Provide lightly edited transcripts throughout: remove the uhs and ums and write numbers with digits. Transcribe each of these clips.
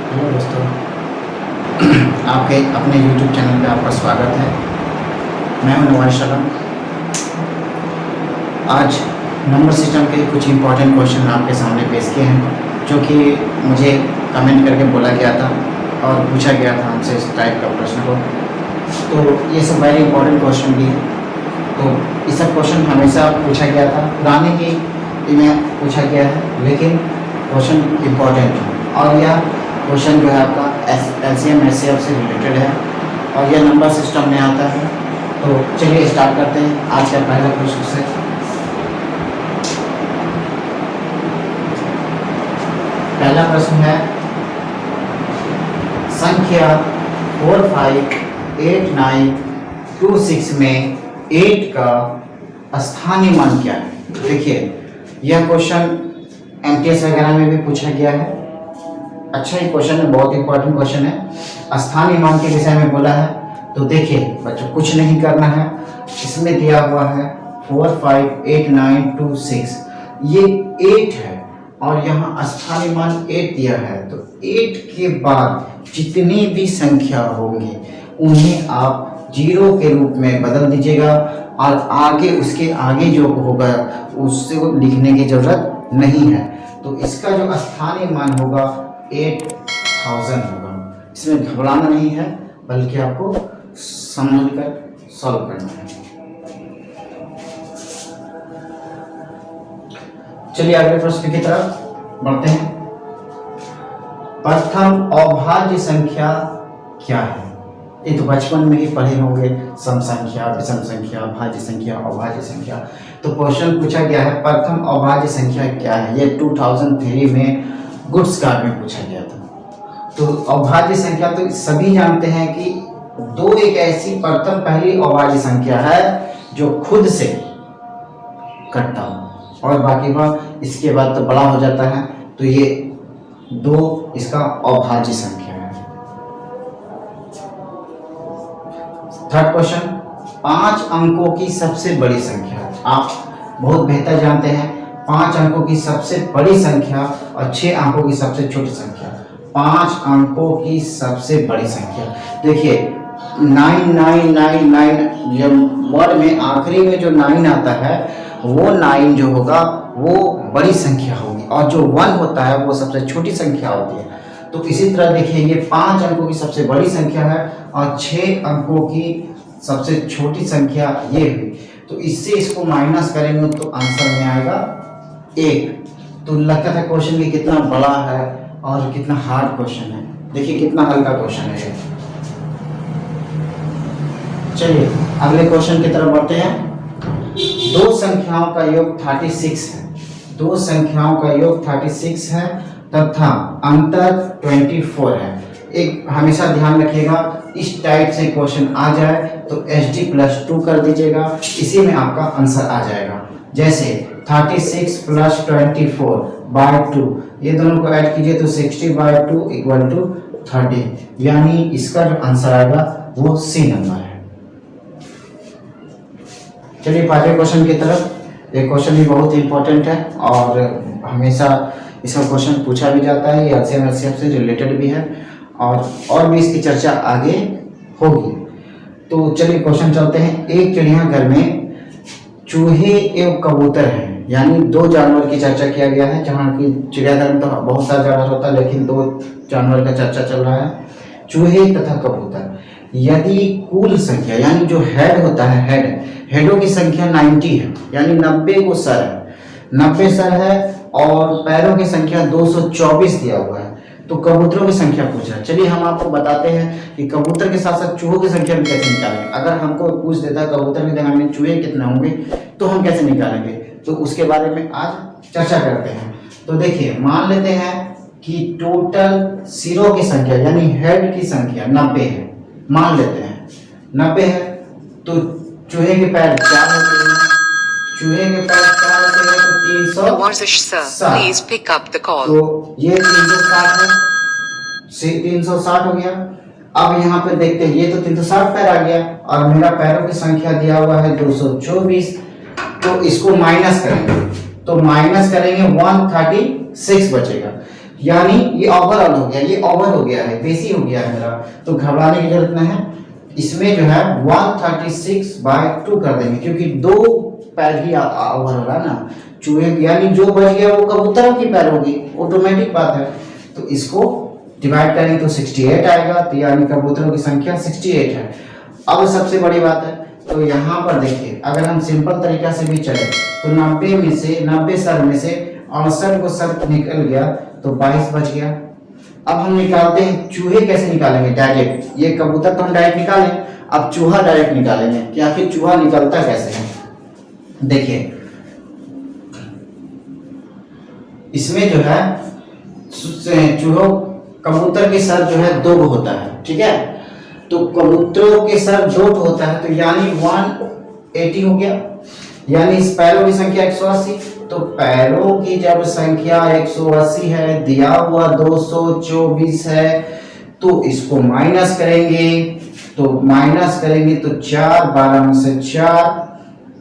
Hello दोस्तों, आपके अपने YouTube चैनल पे आपका स्वागत है। मैं हूं नवाज शलम। आज नंबर सिस्टम के कुछ इम्पोर्टेंट क्वेश्चन आपके सामने पेश किए हैं, जो कि मुझे कमेंट करके बोला गया था और पूछा गया था हमसे इस टाइप का प्रश्न को। तो ये सब वेरी इंपॉर्टेंट क्वेश्चन भी है। तो ये सब क्वेश्चन हमेशा पूछा गया था, पुराने ही में पूछा गया है, लेकिन क्वेश्चन इम्पॉर्टेंट है। और यह क्वेश्चन जो है आपका LCM HCF से रिलेटेड है और यह नंबर सिस्टम में आता है। तो चलिए स्टार्ट करते हैं आज का पहला क्वेश्चन से। पहला प्रश्न है, संख्या 4, 5, 8, 9, 2, 6 में 8 का स्थानीय मान क्या है? देखिए, यह क्वेश्चन MTS वगैरह में भी पूछा गया है। अच्छा ही क्वेश्चन है, बहुत इंपॉर्टेंट क्वेश्चन है। स्थानीय मान के विषय में बोला है। तो देखिए बच्चों, कुछ नहीं करना है। इसमें दिया हुआ है 4, 5, 8, 9, 2, 6, ये 8 है और यहाँ स्थानीय मान 8 दिया है। तो 8 के बाद जितनी भी संख्या होंगी उन्हें आप 0 के रूप में बदल दीजिएगा और आगे उसके आगे जो होगा उससे लिखने की जरूरत नहीं है। तो इसका जो स्थानीय मान होगा 8000 होगा। इसमें घबराना नहीं है, बल्कि आपको समझकर सॉल्व करना है। चलिए अगले प्रश्न की तरफ बढ़ते हैं। प्रथम अभाज्य संख्या क्या है? ये तो बचपन में ही पढ़े होंगे, सम संख्या, विषम संख्या, भाज्य संख्या, अभाज्य संख्या। तो क्वेश्चन पूछा गया है प्रथम अभाज्य संख्या क्या है। ये 2003 में गुड्स कार्ड में पूछा गया था। तो अभाज्य संख्या तो सभी जानते हैं कि 2 एक ऐसी प्रथम पहली अभाज्य संख्या है जो खुद से कटता हो और बाकी बात इसके बाद तो बड़ा हो जाता है। तो ये 2 इसका अभाज्य संख्या है। थर्ड क्वेश्चन, 5 अंकों की सबसे बड़ी संख्या। आप बहुत बेहतर जानते हैं 5 अंकों की सबसे बड़ी संख्या और 6 अंकों की सबसे छोटी संख्या। 5 अंकों की सबसे बड़ी संख्या, देखिए 9999, जब वर्ड में आखिरी में जो 9 आता है वो 9 जो होगा वो बड़ी संख्या होगी और जो 1 होता है वो सबसे छोटी संख्या होती है। तो इसी तरह देखिए, ये 5 अंकों की सबसे बड़ी संख्या है और 6 अंकों की सबसे छोटी संख्या ये हुई। तो इससे इसको माइनस करेंगे तो आंसर में आएगा 1। तो लगता था क्वेश्चन भी कितना बड़ा है और कितना हार्ड क्वेश्चन है। देखिए कितना हल्का क्वेश्चन है ये। चलिए अगले क्वेश्चन की तरफ बढ़ते हैं। 2 संख्याओं का योग 36 है। 2 संख्याओं का योग 36 है तथा अंतर 24 है। एक हमेशा ध्यान रखिएगा, इस टाइप से क्वेश्चन आ जाए तो SD+2 कर दीजिएगा, इसी में आपका आंसर आ जाएगा। जैसे 36 + 24/2, ये दोनों को ऐड कीजिए तो 60/2 = 30, यानी इसका जो आंसर आएगा वो C नंबर है। चलिए पांचवें क्वेश्चन की तरफ। ये क्वेश्चन भी बहुत इंपॉर्टेंट है और हमेशा इसका क्वेश्चन पूछा भी जाता है। ये LCM HCF से रिलेटेड भी है और भी इसकी चर्चा आगे होगी। तो चलिए क्वेश्चन चलते हैं। एक चिड़ियाघर में चूहे एवं कबूतर हैं, यानी 2 जानवर की चर्चा किया गया है। जहाँ की चिड़ियाघर में तो बहुत सारे जानवर होता है, लेकिन 2 जानवर का चर्चा चल रहा है, चूहे तथा कबूतर। यदि कुल संख्या, यानी जो हेड होता है, हेडों की संख्या 90 है, यानी 90 को सर है, 90 सर है और पैरों की संख्या 224 दिया हुआ है। तो कबूतरों की संख्या पूछ रहा है। चलिए हम आपको बताते हैं कि कबूतर के साथ साथ चूहों की संख्या भी कैसे निकालेंगे। अगर हमको पूछ देता कबूतर की जगह में चूहे कितने होंगे तो हम कैसे निकालेंगे, तो उसके बारे में आज चर्चा करते हैं। तो देखिए, मान लेते हैं कि टोटल सिरों की संख्या यानी हेड की संख्या 90 है। मान लेते हैं 90 है, तो चूहे के पैर 4 होते हैं। चूहे के पैर 4 होते हैं तो 360। तो ये 360 है, 360 हो गया। अब यहाँ पे देखते हैं, ये तो 360 पैर आ गया और मेरा पैरों की संख्या दिया हुआ है 224। तो इसको माइनस करेंगे, तो माइनस करेंगे 136 बचेगा। यानी ये ओवरऑल हो गया, ये ओवर हो गया है, बेसी हो गया है मेरा, तो घबराने की जरूरत नहीं है। इसमें जो है 136/2 कर देंगे, क्योंकि 2 पैर ही ओवर हो रहा है ना चूहे, यानी जो बच गया वो कबूतरों की पैर होगी, ऑटोमेटिक बात है। तो इसको डिवाइड करेंगे तो 68 आएगा, तो यानी कबूतरों की संख्या 68 है। अब सबसे बड़ी बात है, तो यहाँ पर देखिए अगर हम सिंपल तरीका से भी चले तो 90 में से 90 सर में से 68 को सर निकल गया तो 22 बच गया। अब हम निकालते हैं चूहे, कैसे निकालेंगे? डायरेक्ट, ये कबूतर तो हम डायरेक्ट निकालें, अब चूहा डायरेक्ट निकालेंगे कि आखिर चूहा निकलता कैसे है। देखिए इसमें जो है चूहों कबूतर के सर जो है 2 होता है, ठीक है, तो कबूतरों के सर 2 होता है, तो यानी 180 हो गया, यानी इस पैरों की संख्या 180। तो पैरों की जब संख्या 180 है, दिया हुआ 224 है, तो इसको माइनस करेंगे, तो 4 12 में से 4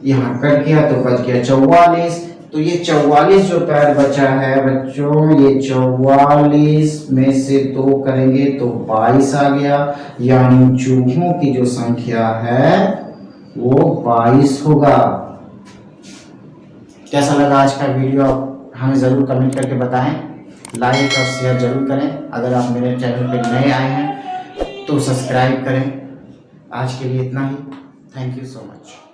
यहाँ कट गया तो बच गया 44। तो ये 44 जो पैर बचा है बच्चों, ये 44 में से 2 करेंगे तो 22 आ गया, यानी चूहों की जो संख्या है वो 22 होगा। कैसा लगा आज का वीडियो, आप हमें ज़रूर कमेंट करके बताएं, लाइक और शेयर जरूर करें। अगर आप मेरे चैनल पे नए आए हैं तो सब्सक्राइब करें। आज के लिए इतना ही, थैंक यू सो मच।